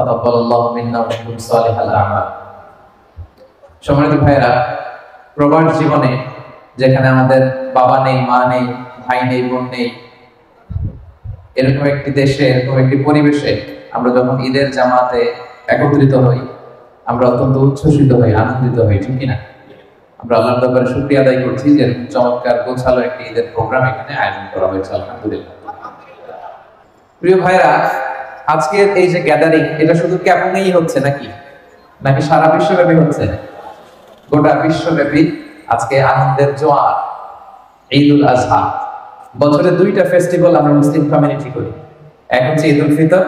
তাকাব্বালাল্লাহু মিন্না ওয়া মিনকুম সালিহাল আমাল। সম্মানিত ভাইরা, প্রবাস জীবনে যেখানে আমাদের বাবা নেই, মা নেই, ভাই নেই, বোন নেই, এরকম একটি দেশে, এরকম একটি পরিবেশে আমরা যখন ঈদের জামাতে একত্রিত হই, আমরা অত্যন্ত উচ্ছ্বসিত হই, আনন্দিত হই, ঠিক কিনা? আমরা আল্লাহর দরবারে শুকরিয়া আদায় করছি যে চমৎকার গোছালো একটি ঈদের প্রোগ্রাম এখানে আয়োজন করা হয়েছে, আলহামদুলিল্লাহ। প্রিয় ভাইরা, আজকের এই যে গ্যাদারিং, এটা শুধু কেমনই হচ্ছে নাকি সারা বিশ্বব্যাপী হচ্ছে? গোটা বিশ্বব্যাপী আজকে আনন্দের জোয়ার, ঈদুল আজহা। বছরে দুইটা ফেস্টিভ্যাল আমরা মুসলিম কমিউনিটি করি। এক হচ্ছে ঈদুল ফিতর,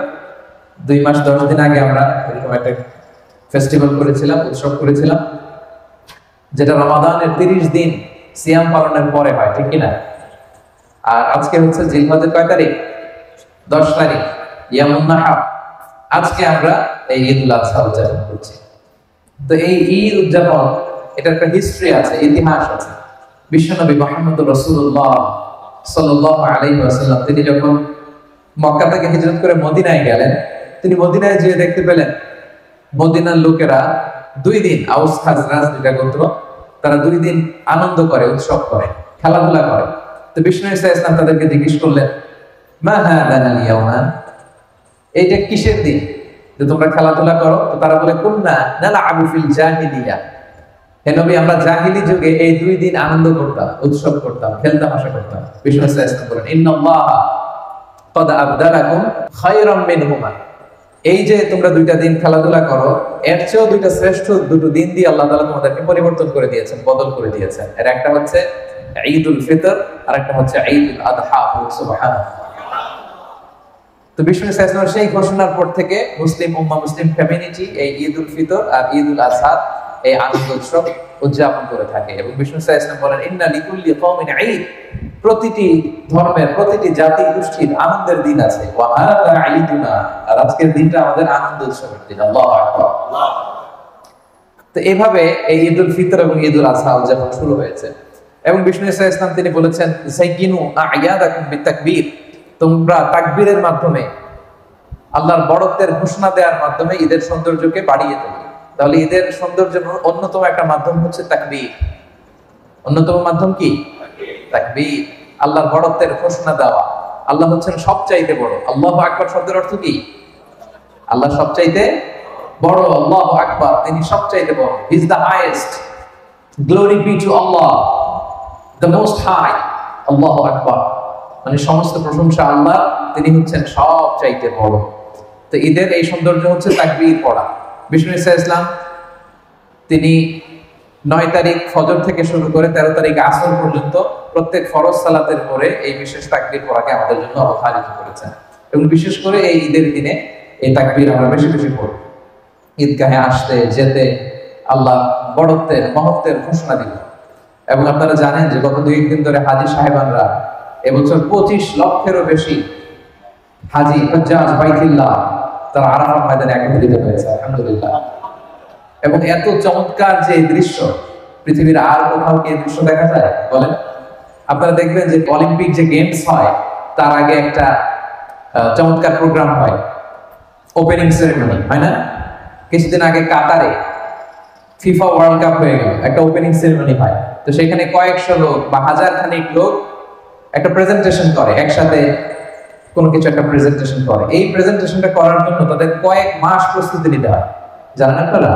2 মাস 10 দিন আগে আমরা এরকম একটা ফেস্টিভ্যাল করেছিলাম, উৎসব করেছিলাম, যেটা রমাদানের 30 দিন সিয়াম পালনের পরে হয়, ঠিক কিনা? আর আজকে হচ্ছে জিলহজের কয় তারিখ? 10 তারিখ, ইয়ামুন নাহর। আজকে আমরা এই ঈদুল আজহা উদযাপন করছি। তো এই ঈদ উদযাপন, এটার একটা হিস্ট্রি আছে, ইতিহাস আছে। বিশ্বনবী মুহাম্মদুর রাসূলুল্লাহ সাল্লাল্লাহু আলাইহি ওয়াসাল্লাম তিনি যখন মক্কা থেকে হিজরত করে মদিনায় গেলেন, তিনি মদিনায় যেয়ে দেখতে পেলেন মদিনার লোকেরা 2 দিন, আউস খাজরাজ দুইটা গোত্র, তারা 2 দিন আনন্দ করে, উৎসব করে, খেলাধুলা করে। তো বিষ্ণু ঈসা ইসলাম তাদেরকে জিজ্ঞেস করলেন, মা হাদাল ইয়াউমা, এইটা কিসের দিন যে তোমরা খেলাধুলা করো? তো তারা বলে, কুননা নালআবু ফিল জাহিলিয়া, হে নবী, আমরা জাহিলি যুগে এই 2 দিন আনন্দ করতাম, উৎসব করতাম, খেলতামাশা করতাম। বিষ্ণু ঈসা ইসলাম বলেন, ইন্নাল্লাহা ক্বাদ আবদালাকুম খায়রাম মিনহুমা, এই যে তোমরা 2টা দিন খেলাধুলা করো, এর চেয়েও 2টা শ্রেষ্ঠ 2 দিন দিয়ে আল্লাহ তাআলা তোমাদেরকে পরিবর্তন করে দিয়েছেন, বদল করে দিয়েছেন। এর একটা হচ্ছে ঈদুল ফিতর, আর একটা হচ্ছে ঈদুল আযহা। সুবহানাল্লাহ। তো বিষ্ণু ঈসা ইসলাম সেই ঘোষণার পর থেকে মুসলিম উম্মাহ, মুসলিম কমিউনিটি এই ঈদুল ফিতর আর ঈদুল আযহা এই আনন্দ উৎসব উদযাপন করে থাকে। এবং বিষ্ণু ঈসা ইসলাম বলেন, ইন্না লিকুল্লি কওমিন ঈদ, প্রতিটি ধর্মের, প্রতিটি জাতি গোষ্ঠীর আনন্দের দিন আছে। ওয়া হাযা ঈদুনা, আর আজকের দিনটা আমাদের আনন্দ উৎসবের দিন। আল্লাহু আকবার। তো এইভাবে এই ঈদুল ফিতর এবং ঈদুল আযহা উদযাপন শুরু হয়েছে। এবং বিষ্ণু ঈসা ইসলাম তিনি বলেছেন, যাইয়িনু আ'য়াদাকুম বিতাকবীর, তোমরা তাকবীরের মাধ্যমে, আল্লাহর বড়ত্বের ঘোষণা দেওয়ার মাধ্যমে ঈদের সৌন্দর্যকে বাড়িয়ে তোলো। তাহলে ঈদের সৌন্দর্যের অন্যতম একটা মাধ্যম হচ্ছে তাকবীর। অন্যতম মাধ্যম কি? তাকবীর। আল্লাহর বড়ত্বের ঘোষণা দেওয়া। আল্লাহ হচ্ছেন সবচাইতে বড়। আল্লাহু আকবার শব্দের অর্থ কি? আল্লাহ সবচাইতে বড়। আল্লাহু আকবার, তিনি সবচাইতে বড়। He is the highest. Glory be to Allah, the most high. আল্লাহু আকবার, মানে সমস্ত প্রশংসা আল্লাহ, তিনি হচ্ছেন সবচাইতে বড়। তো ঈদের এই সৌন্দর্য হচ্ছে তাকবীর পড়া। বিষ্ণু ঈসা ইসলাম তিনি 9 তারিখ ফজর থেকে শুরু করে 13 তারিখ আসর পর্যন্ত প্রত্যেক ফরজ সালাতের পরে এই বিশেষ তাকবীর পড়াকে আমাদের জন্য অবধারিত করেছেন। এবং বিশেষ করে এই ঈদের দিনে এই তাকবীর আমরা বেশি বেশি পড়ব। ঈদগাহে আসতে যেতে আল্লাহ বড়ত্বের, মহত্বের ঘোষণা দিল। এবং আপনারা জানেন যে গত 2 দিন ধরে হাজী সাহেবানরা এবছর 25 লক্ষেরও বেশি হাজী হুজ্জাজ বাইতুল্লাহ তারা আরাফাত ময়দানে একত্রিত হয়েছে, আলহামদুলিল্লাহ। এবং এত চমৎকার যে দৃশ্য, পৃথিবীর আর কোথাও কি এই দৃশ্য দেখা যায় বলেন? আপনারা দেখবেন যে অলিম্পিক যে গেমস হয়, তার আগে একটা চমৎকার প্রোগ্রাম হয়, ওপেনিং সেরেমনি, হয় না? কিছুদিন আগে কাতারে ফিফা ওয়ার্ল্ড কাপ হয়ে গেল, একটা ওপেনিং সেরেমনি হয়। তো সেখানে কয়েকশো লোক বা হাজার খানিক লোক একটা প্রেজেন্টেশন করে, একসাথে কোনো কিছু একটা প্রেজেন্টেশন করে। এই প্রেজেন্টেশনটা করার জন্য তাদের কয়েক মাস প্রস্তুতি নিতে হয়। জানেন আপনারা,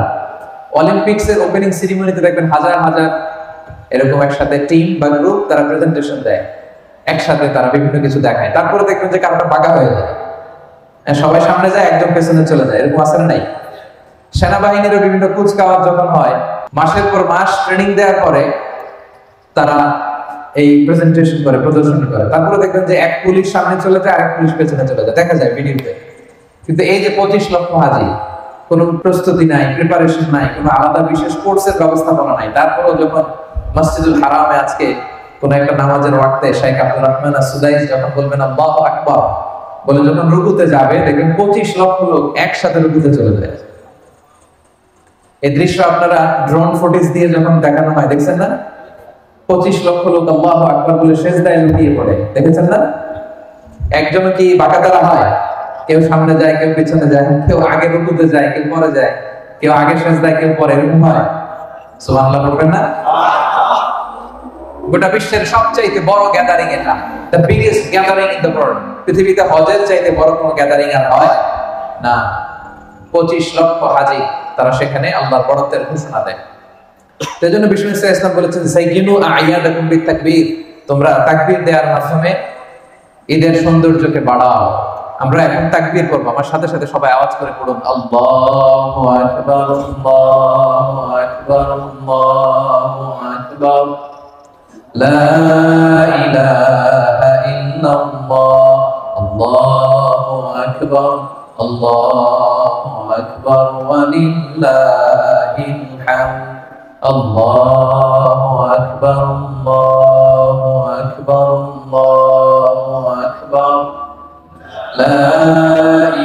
অলিম্পিক্সের ওপেনিং সেরিমনিতে দেখবেন হাজার হাজার এরকম একসাথে টিম বা গ্রুপ, তারা প্রেজেন্টেশন দেয়, একসাথে তারা বিভিন্ন কিছু দেখায়। তারপরে দেখবেন যে কারোটা বাঁকা হয়ে যায়, সবাই সামনে যায়, একজন পেছনে চলে যায়, এরকম আছে না নাই? সেনাবাহিনীরও বিভিন্ন কুচকাওয়াজ যখন হয়, মাসের পর মাস ট্রেনিং দেওয়ার পরে তারা এই প্রেজেন্টেশন করে, প্রদর্শন করে। তারপরে দেখবেন যে এক পুলিশ সামনে চলে যায়, আরেক পুলিশ পেছনে চলে যায়, দেখা যায় ভিডিওতে। কিন্তু এই যে 25 লক্ষ হাজী, কোনো প্রস্তুতি নাই, প্রিপারেশন নাই, কোনো আলাদা বিশেষ কোর্সের ব্যবস্থাপনা নাই। তারপরেও যখন মসজিদুল হারামে আজকে কোন একটা নামাজের ওয়াক্তে শেখ আব্দুর রহমান আস-সুদাইস যখন বলবেন আল্লাহু আকবার বলে যখন রুকুতে যাবে, দেখবেন 25 লক্ষ লোক একসাথে রুকুতে চলে যায়। এই দৃশ্য আপনারা ড্রোন ফুটেজ দিয়ে যখন দেখানো হয়, দেখছেন না? 25 লক্ষ লোক আল্লাহু আকবার বলে সিজদায় লুটিয়ে পড়ে, দেখেছেন না? একজন কি বাঁকা দ্বারা হয়? কেউ সামনে যায়, কেউ পিছনে যায়, কেউ আগে রুকুতে যায়, কেউ পরে যায়, কেউ আগে সেজদায়, কেউ পরে, এরকম হয়? সুবহানাল্লাহ বলবেন না? গোটা বিশ্বের সবচাইতে বড় গ্যাদারিং এটা, the biggest gathering in the world। পৃথিবীতে হজের চাইতে বড় কোনো গ্যাদারিং আর হয় না। 25 লক্ষ হাজী তারা সেখানে আল্লাহর বড়ত্বের ঘোষণা দেয়। সেজন্য বিষ্ণু ইসলাম বলেছেন, সাইয়িনু আ'য়াদাকুম বিতাকবীর, তোমরা তাকবীর দেওয়ার মাধ্যমে ঈদের সৌন্দর্যকে বাড়াও। আমরা এখন তাকবীর করব, আমার সাথে সাথে সবাই আওয়াজ করে পড়ুন, আল্লাহু আকবার, আল্লাহু আকবার, আল্লাহু আকবার, লা ইলাহা ইল্লাল্লাহ, আল্লাহু আকবার, আল্লাহু আকবার, ওয়া লিল্লাহিল হামদ, আল্লাহু আকবার, আল্লাহু আকবার, আল্লাহু আকবার, লা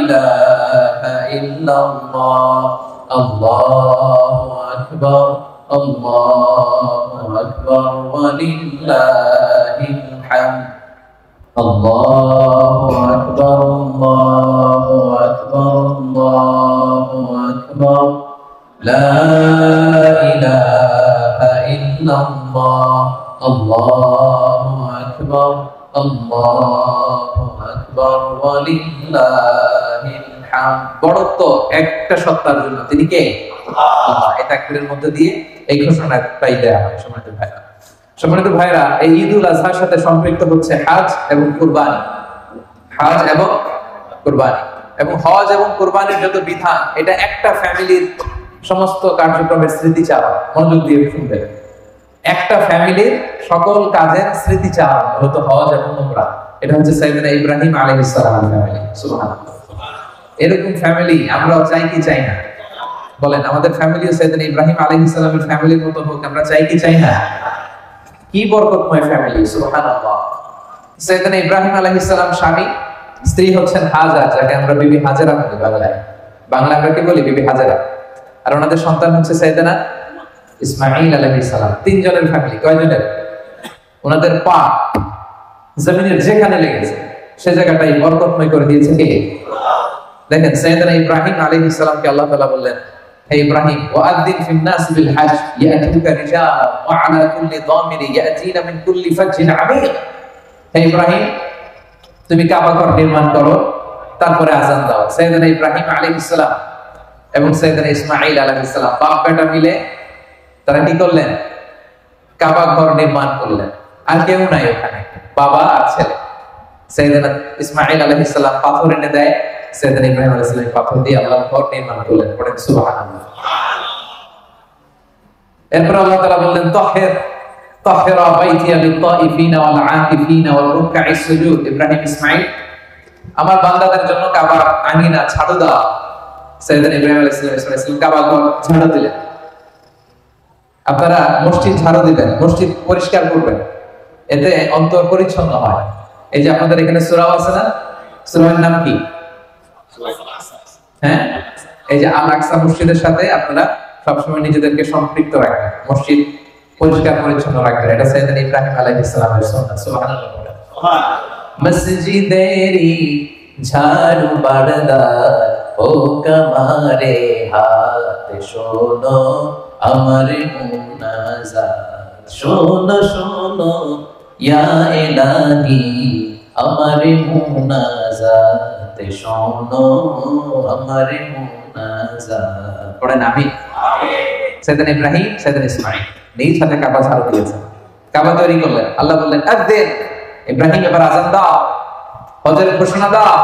ইলাহা ইল্লাল্লাহ, আল্লাহু আকবার, আল্লাহু আকবার, ওয়া লিল্লাহিল হামদ, আল্লাহু আকবার, আল্লাহু আকবার, আল্লাহু আকবার, লা ইলাহা ইল্লাল্লাহ, আল্লাহু আকবার, আল্লাহু আকবার, ওয়া লিল্লাহিল হামদ। বড়ত্ব একটা সত্তার জন্য, তিনি কে? আল্লাহ। এই তাকবীরের মধ্যে দিয়ে এই ঘোষণাটাই দেয়া হয়। সম্মানিত ভাইরা, এই ঈদুল আজহার সাথে সম্পৃক্ত হচ্ছে হজ এবং কুরবানি। হজ এবং কুরবানি, এবং হজ এবং কুরবানির যত বিধান, এটা একটা ফ্যামিলির সমস্ত কার্যক্রমের স্মৃতিচারণ। মনোযোগ দিয়ে শুনবেন, একটা ফ্যামিলির সকল কাজের স্মৃতিচারণ হলো হজ এবং উমরা। এটা হচ্ছে সাইয়েদনা ইব্রাহিম আলাইহিস সালামের ফ্যামিলি। সুবহানাল্লাহ। এরকম ফ্যামিলি আমরা চাই কি চাই না? বলেন, আমাদের ফ্যামিলিও সাইয়েদনা ইব্রাহিম আলাইহিস সালামের ফ্যামিলির মতো হোক, আমরা চাই কি চাই না? কি বরকতময় ফ্যামিলি, সুবহানাল্লাহ। সাইয়েদনা ইব্রাহিম আলাইহিস সালাম স্বামী, স্ত্রী হচ্ছেন হাজার, যাকে আমরা বিবি হাজেরা বলি বাংলায়। বাংলা আমরা কি বলি? বিবি হাজেরা। আর ওনাদের সন্তান হচ্ছে সাইয়েদনা ইসমাঈল আলাইহিস সালাম। তিনজনের ফ্যামিলি। কয়জনের? ওনাদের পা জমিনের যেখানে লেগেছে সে জায়গাটাই বরকতময় করে দিয়েছে কে? দেখেন, সাইয়েদনা ইব্রাহিম আলাইহিস সালামকে আল্লাহ তাআলা বললেন, হে ইব্রাহিম, ওয়াআযিন ফিন নাস বিল হজ ইয়াতুকা রিজালান ওয়া আলা কুল্লি দামিরি ইয়াতিনা মিন কুল্লি ফাজ্জিন আমীক। হে ইব্রাহিম, তুমি কাবা ঘর নির্মাণ করো, তারপরে আযান দাও। সাইয়েদনা ইব্রাহিম আলাইহিস সালাম এবং সাইয়েদনা ইসমাঈল আলাইহিস সালাম বাপ বেটা মিলে তারা কি করলেন? কাবা ঘর নির্মাণ করলেন। আর কেউ নাই ওখানে, বাবা আর ছেলে। সাইয়েদনা ইসমাঈল আলাইহিস সালাম পাথর এনে দেয়, সাইয়েদনা ইব্রাহিম আলাইহিস সালাম পাথর দিয়ে আল্লাহর ঘর নির্মাণ করলেন। পড়েন সুবহানাল্লাহ। এরপর আল্লাহ তাআলা বললেন, তাহিরা বাইতিয়া লিত-তাইফিনা ওয়াল আকিফিনা ওয়াল রুকআইস সুজুদ। ইব্রাহিম ইসমাঈল, আমার বান্দাদের জন্য কাবা আঙিনা ঝাড়ু দাও। সাইয়েদনা ইব্রাহিম আলাইহিস সালাম কাবা ঘর ঝাড়ু দিলেন। আপনারা মসজিদ ঝাড়ু দিবেন, মসজিদ পরিষ্কার করবেন, এতে অন্তর পরিচ্ছন্ন হয়। এই যে আপনাদের এখানে সূরা আছে না, সূরার নাম কি? হ্যাঁ, এই যে আল আকসা মসজিদের সাথে আপনারা সবসময় নিজেদেরকে সম্পৃক্ত রাখবেন, মসজিদ পরিষ্কার পরিচ্ছন্ন রাখবেন। এটা সাইয়েদনা ইব্রাহিম আলাইহিস সালামের সুন্নাত। সুবহানাল্লাহ। মসজিদেরি ঝাড়ু বারদার ও কামারে হাত শোনো আমার মুনাজাত, শোনো শোনো ইয়া ইলাহি আমার মুনাজাত, শোনো আমার মুনাজাত। পড়েন আমিন। সাইয়েদনা ইব্রাহিম, সাইয়েদনা ইসমাঈল নিজ হাতে কাবা ঝাড়ু দিয়েছেন, কাবা তৈরি করলেন। আল্লাহ বললেন, আযিন, ইব্রাহিম এবার আযান দাও, হজের ঘোষণা দাও।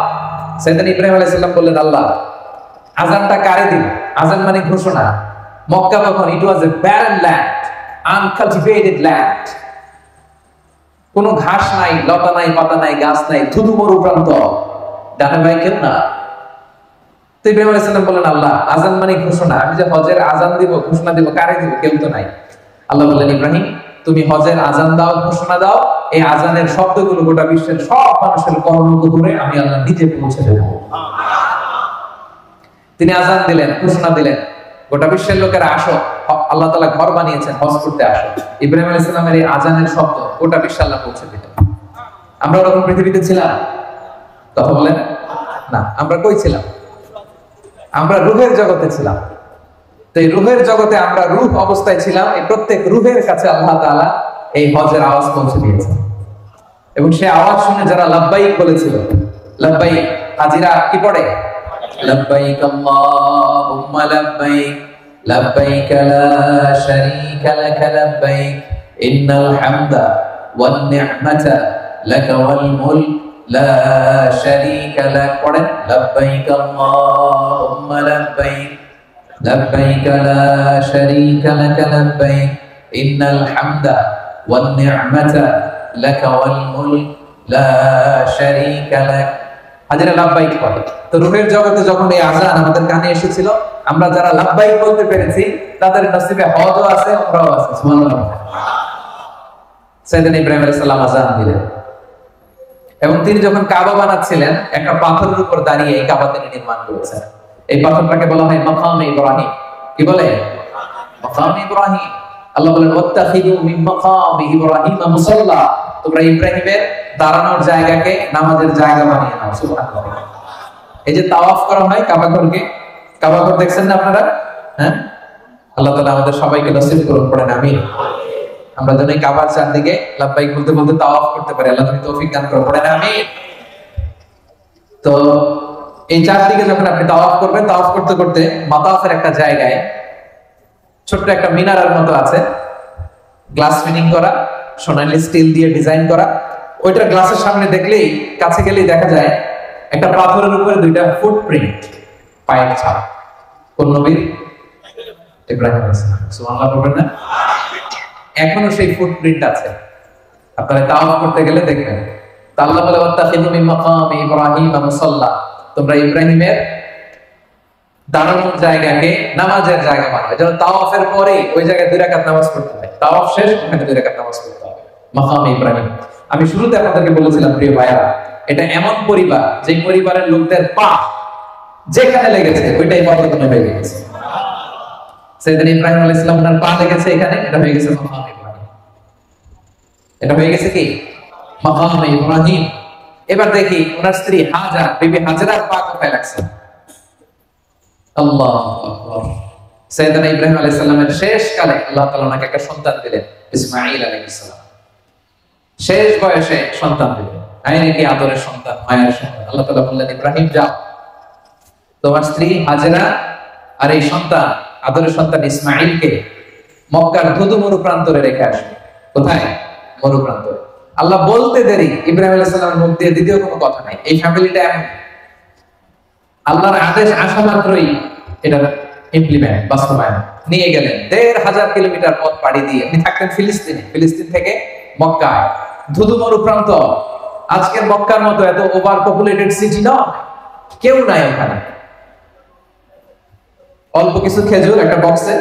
সাইয়েদনা ইব্রাহিম আলাইহিস সালাম বললেন, আল্লাহ আযানটা কারে দিব? আযান মানে ঘোষণা। মক্কা তখন ইট ওয়াজ এ ব্যারেন ল্যান্ড, আনকালটিভেটেড ল্যান্ড, কোনো ঘাস নাই, লতা নাই, পাতা নাই, গাছ নাই, ধুধু মরু প্রান্ত, ডানে বাই কেউ না। তো ইব্রাহিম আলাইহিস সালাম বললেন, আল্লাহ আযান মানে ঘোষণা, আমি যে হজের আযান দিব, ঘোষণা দিব, কারে দিব? কেউ তো নাই। আল্লাহ বললেন, ইব্রাহিম তুমি হজের আযান দাও, ঘোষণা দাও, এই আযানের শব্দগুলো গোটা বিশ্বের সব মানুষের কর্ণগোচরে আমি আল্লাহ নিজে পৌঁছে দেব। তিনি আযান দিলেন, ঘোষণা দিলেন, গোটা বিশ্বের লোকেরা আসো, আল্লাহ তাআলা ঘর বানিয়েছেন, হজ করতে আসো। ইব্রাহিম আলাইহিস সালামের এই আযানের শব্দ গোটা বিশ্বে আল্লাহ পৌঁছে দিলেন। আমরা ওরকম পৃথিবীতে ছিলাম? কথা বলেন। না, আমরা কই ছিলাম? আমরা রুহের জগতে ছিলাম। তো এই রুহের জগতে আমরা রূহ অবস্থায় ছিলাম। এই প্রত্যেক রুহের কাছে আল্লাহ তাআলা এই হজের আওয়াজ পৌঁছে দিয়েছেন, এবং সেই আওয়াজ শুনে যারা লাব্বাইক বলেছিল, লাব্বাইক হাজিরা কি পড়ে? লাব্বাইক আল্লাহুম্মা লাব্বাইক লাব্বাইক লা শারীকা লাক লাব্বাইক ইন্নাল হামদা ওয়ান নি'মাতা লাকা ওয়াল মুলক লা শারীকা লাক। পড়েন লাব্বাইক আল্লাহুম্মা লাব্বাইক লাব্বাইক লা শারীকা লাক লাব্বাইক ইন্নাল হামদা ওয়ান নি'মাতা লাকা ওয়াল মুলক লা শারীকা লাক। হাজিরা লাব্বাইক পড়ে। তো রূহের জগতে যখন এই আযান আমাদের কানে এসেছিল, আমরা যারা লাব্বাইক বলতে পেরেছি তাদের নসিবে হজও আছে, উমরাও আছে। সুবহানাল্লাহ। সাইয়েদনা ইব্রাহিম আলাইহিস সালাম আযান দিলেন, এবং তিনি যখন কাবা বানাচ্ছিলেন একটা পাথরের উপর দাঁড়িয়ে এই কাবা তিনি নির্মাণ করেছেন। এই পাথরটাকে বলা হয় মাকাম ইব্রাহিম। কি বলে? মাকাম ইব্রাহিম। আল্লাহ বলেন ওয়াত্তাখিযু মিন মাকামি ইব্রাহিম মুসাল্লা, তোমরা ইব্রাহিমের দাঁড়ানোর জায়গাকে নামাজের জায়গা বানিয়ে নাও। সুবহানাল্লাহ। এই যে তাওয়াফ করা হয় কাবা ঘরকে, কাবা ঘর দেখছেন না আপনারা? হ্যাঁ, আল্লাহ তাআলা আমাদের সবাইকে নসিব করুন, পড়েন আমিন। আমরা যেন এই কাবার চারদিকে লাব্বাইক বলতে বলতে তাওয়াফ করতে পারি, আল্লাহ তুমি তৌফিক দান করুন, পড়েন আমিন। তো এই চারদিকে যখন আপনি তাওয়াফ করবেন, তাওয়াফ করতে করতে মাতাফের একটা জায়গায় ছোট্ট একটা মিনারের মতো আছে, গ্লাস ফিনিং করা, সোনালী স্টিল দিয়ে ডিজাইন করা। ওইটার গ্লাসের সামনে দেখলেই, কাছে গেলেই দেখা যায় একটা পাথরের উপরে দুইটা ফুটপ্রিন্ট, পায়ের ছাপ। কোন নবীর? ইব্রাহিম আলাইহিস সালাম। সুবহানাল্লাহ বলবেন না? এখনো সেই ফুটপ্রিন্ট আছে, আপনারা তাওয়াফ করতে গেলে দেখবেন। তা আল্লাহ বলে ওয়াত্তাখিযু মিন মাকামি ইব্রাহিম মুসাল্লা, তোমরা ইব্রাহিমের দাঁড়ানোর জায়গাকে নামাজের জায়গা বানাবে। যেন তাওয়াফের পরে ওই জায়গায় 2 রাকাত নামাজ পড়তে হয়, তাওয়াফ শেষ ওখানে 2 রাকাত নামাজ পড়তে হবে। মাকামে ইব্রাহিম। আমি শুরুতে আপনাদেরকে বলেছিলাম প্রিয় ভাইরা, এটা এমন পরিবার যে পরিবারের লোকদের পা যেখানে লেগেছে ওইটাই বরকতময় হয়ে গেছে। সাইয়েদনা ইব্রাহিম আলাইহিস সালাম ওনার পা লেগেছে এখানে, এটা হয়ে গেছে মাকামে ইব্রাহিম। এটা হয়ে গেছে কি? মাকামে ইব্রাহিম। এবার দেখি ওনার স্ত্রী হাজার, বিবি হাজরার পা কোথায় লাগছে? আল্লাহু আকবার। সাইয়েদনা ইব্রাহিম আলাইহিস সালামের শেষ কালে আল্লাহ তাআলা ওনাকে একটা সন্তান দিলেন, ইসমাঈল আলাইহিস সালাম। শেষ বয়সে সন্তান দিলেন, আইনে কি আদরের সন্তান, মায়ের সন্তান। আল্লাহ তাআলা বললেন ইব্রাহিম যাও, তোমার স্ত্রী হাজরা আর এই সন্তান, আদরের সন্তান ইসমাঈলকে মক্কার ধুধু মরু প্রান্তরে রেখে আসবে। কোথায়? মরু প্রান্তরে। আল্লাহ বলতে দেরি, ইব্রাহিম আলাইহিস সালামের মুখ দিয়ে দ্বিতীয় কোনো কথা নাই। এই ফ্যামিলিটা এমন, আল্লাহর আদেশ আসা মাত্রই এটা ইমপ্লিমেন্ট, বাস্তবায়ন। নিয়ে গেলেন ১৫০০ কিলোমিটার পথ পাড়ি দিয়ে। উনি থাকতেন ফিলিস্তিনে, ফিলিস্তিন থেকে মক্কায়, ধুধু মরু প্রান্ত। আজকের মক্কার মতো এত ওভার পপুলেটেড সিটি নয়, কেউ নাই ওখানে। অল্প কিছু খেজুর একটা বক্সে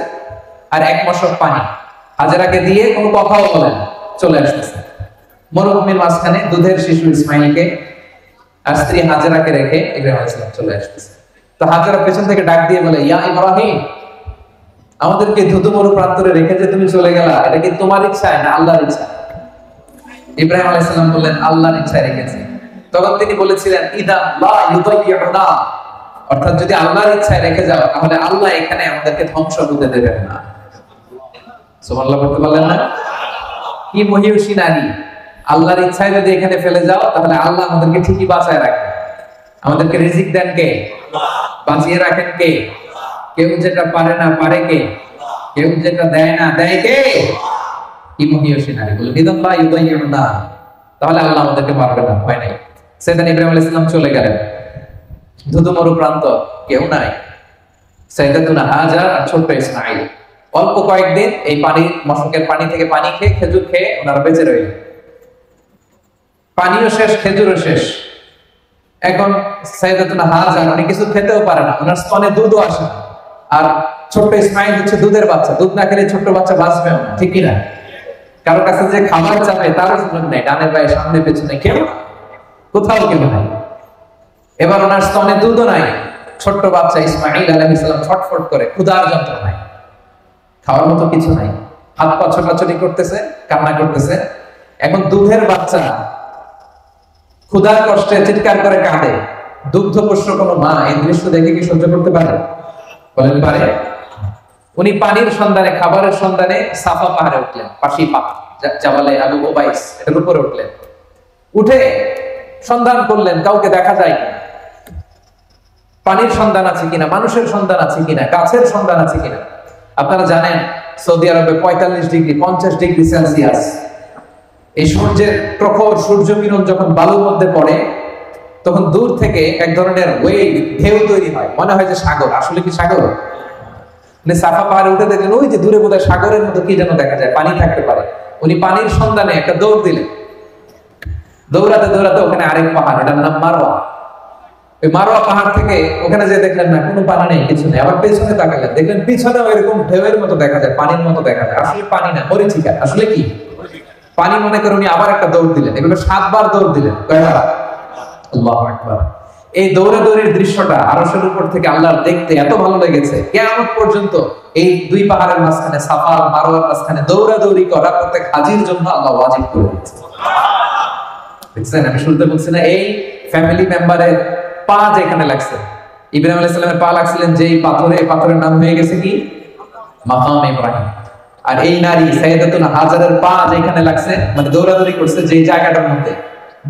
আর 1 মশক পানি হাজেরাকে দিয়ে কোনো কথাও বলেন, চলে আসতেছে মরুভূমির মাঝখানে। দুধের শিশু ইসমাইলকে আর স্ত্রী হাজেরাকে রেখে ইব্রাহিম আলাইহিস সালাম চলে আসতেছে। তো হাজেরা পেছন থেকে ডাক দিয়ে বলে, ইয়া ইব্রাহিম, আমাদেরকে ধুধু মরু প্রান্তরে রেখে যে তুমি চলে গেলা, এটা কি তোমার ইচ্ছায় না আল্লাহর ইচ্ছা? ইব্রাহিম আলাইহিস সালাম বললেন, আল্লাহর ইচ্ছায় রেখেছি। তখন তিনি বলেছিলেন, ইদা লা ইউদাইয়ুনা, অর্থাৎ যদি আল্লাহর ইচ্ছায় রেখে যাও তাহলে আল্লাহ এখানে আমাদেরকে ধ্বংস হতে দেবেন না। সুবহানাল্লাহ বলতে পারলেন না? কি মহিয়সী নারী! আল্লাহর ইচ্ছায় যদি এখানে ফেলে যাও তাহলে আল্লাহ আমাদেরকে ঠিকই বাঁচায় রাখেন। আমাদেরকে রিজিক দেন কে? বাঁচিয়ে রাখেন কে? কেউ যেটা পারে না পারে কে? কেউ যেটা দেয় না দেয় কে? কি মহিয়সী নারী! বলে নিদল্লাহ ইউদাইয়ুনা, তাহলে আল্লাহ আমাদেরকে মারবে না, ভয় নাই। সাইয়েদনা ইব্রাহিম আলাইহিস সালাম চলে গেলেন, ধুধু মরু প্রান্ত, কেউ নাই। সাইয়েদাতুনা হাজার আর ছোট্ট ইসমাঈল অল্প কয়েকদিন এই পানি, মশকের পানি থেকে পানি খেয়ে, খেজুর খেয়ে ওনারা বেঁচে রইলেন। পানিও শেষ, খেজুরও শেষ। এখন সাইয়েদাতুনা হাজার উনি কিছু খেতেও পারে না, ওনার স্তনে দুধও আসে না। আর ছোট্ট ইসমাঈল হচ্ছে দুধের বাচ্চা, দুধ না খেলে ছোট্ট বাচ্চা বাঁচবে না, ঠিক কি না? কারো কাছে যে খাবার চাবে তার সুযোগ নেই, ডানে বায়ে সামনে পেছনে কেউ, কোথাও কেউ নাই। এবার ওনার স্তনে দুধও নাই, ছোট্ট বাচ্চা ইসমাঈল আলাইহিস সালাম ছটফট করে, ক্ষুধার যন্ত্রণায়, খাওয়ার মতো কিছু নাই, হাত পা ছোটাছুটি করতেছে, কান্না করতেছে। এখন দুধের বাচ্চা ক্ষুধার কষ্টে চিৎকার করে কাঁদে, দুগ্ধপোষ্য কোনো মা এই দৃশ্য দেখে কি সহ্য করতে পারে? বলেন পারে? উনি পানির সন্ধানে, খাবারের সন্ধানে সাফা পাহাড়ে উঠলেন, পাশেই পাহাড় জাবালে আবু ওবাইস, এর উপরে উঠলেন। উঠে সন্ধান করলেন কাউকে দেখা যায় কিনা, পানির সন্ধান আছে কিনা, মানুষের সন্ধান আছে কিনা, গাছের সন্ধান আছে কিনা। আপনারা জানেন সৌদি আরবে 45 ডিগ্রি 50 ডিগ্রি সেলসিয়াস এই সূর্যের প্রখর সূর্য কিরণ যখন বালুর মধ্যে পড়ে, তখন দূর থেকে এক ধরনের ওয়েভ, ঢেউ তৈরি হয়, মনে হয় যে সাগর। আসলে কি সাগর? সাফা পাহাড়ে উঠে দেখলেন ওই যে দূরে বোধহয় সাগরের মতো কি যেন দেখা যায়, পানি থাকতে পারে। উনি পানির সন্ধানে একটা দৌড় দিলেন। দৌড়াতে দৌড়াতে ওখানে আরেক পাহাড়, এটার নাম মারোয়া। ওই মারোয়া পাহাড় থেকে ওখানে যে দেখলেন না কোনো পানি নেই, কিছু নেই। আবার পেছনে তাকালেন, দেখলেন পিছনে এরকম ঢেউয়ের মতো দেখা যায়, পানির মতো দেখা যায়। আসলে পানি না, মরিচিকা। আসলে কি পানি মনে করে উনি আবার একটা দৌড় দিলেন। এগুলো 7 বার দৌড় দিলেন। কয়বার? আল্লাহু আকবার। এই দৌড়াদৌড়ির দৃশ্যটা আরশের উপর থেকে আল্লাহর দেখতে এত ভালো লেগেছে, কিয়ামত পর্যন্ত এই দুই পাহাড়ের মাঝখানে, সাফা আর মারওয়ার মাঝখানে দৌড়াদৌড়ি করা প্রত্যেক হাজির জন্য আল্লাহ ওয়াজিব করে দিয়েছে। দেখছেন, আমি শুরুতে বলছি না, এই ফ্যামিলি মেম্বারের পা যেখানে লাগছে, ইব্রাহিম আলাইহিস সালামের পা লাগছিলেন যেই পাথরে, এই পাথরের নাম হয়ে গেছে কি? মাকাম ইব্রাহিম। আর এই নারী সাইয়েদাতুনা হাজারের পা যেখানে লাগছে, মানে দৌড়াদৌড়ি করছে যেই জায়গাটার মধ্যে,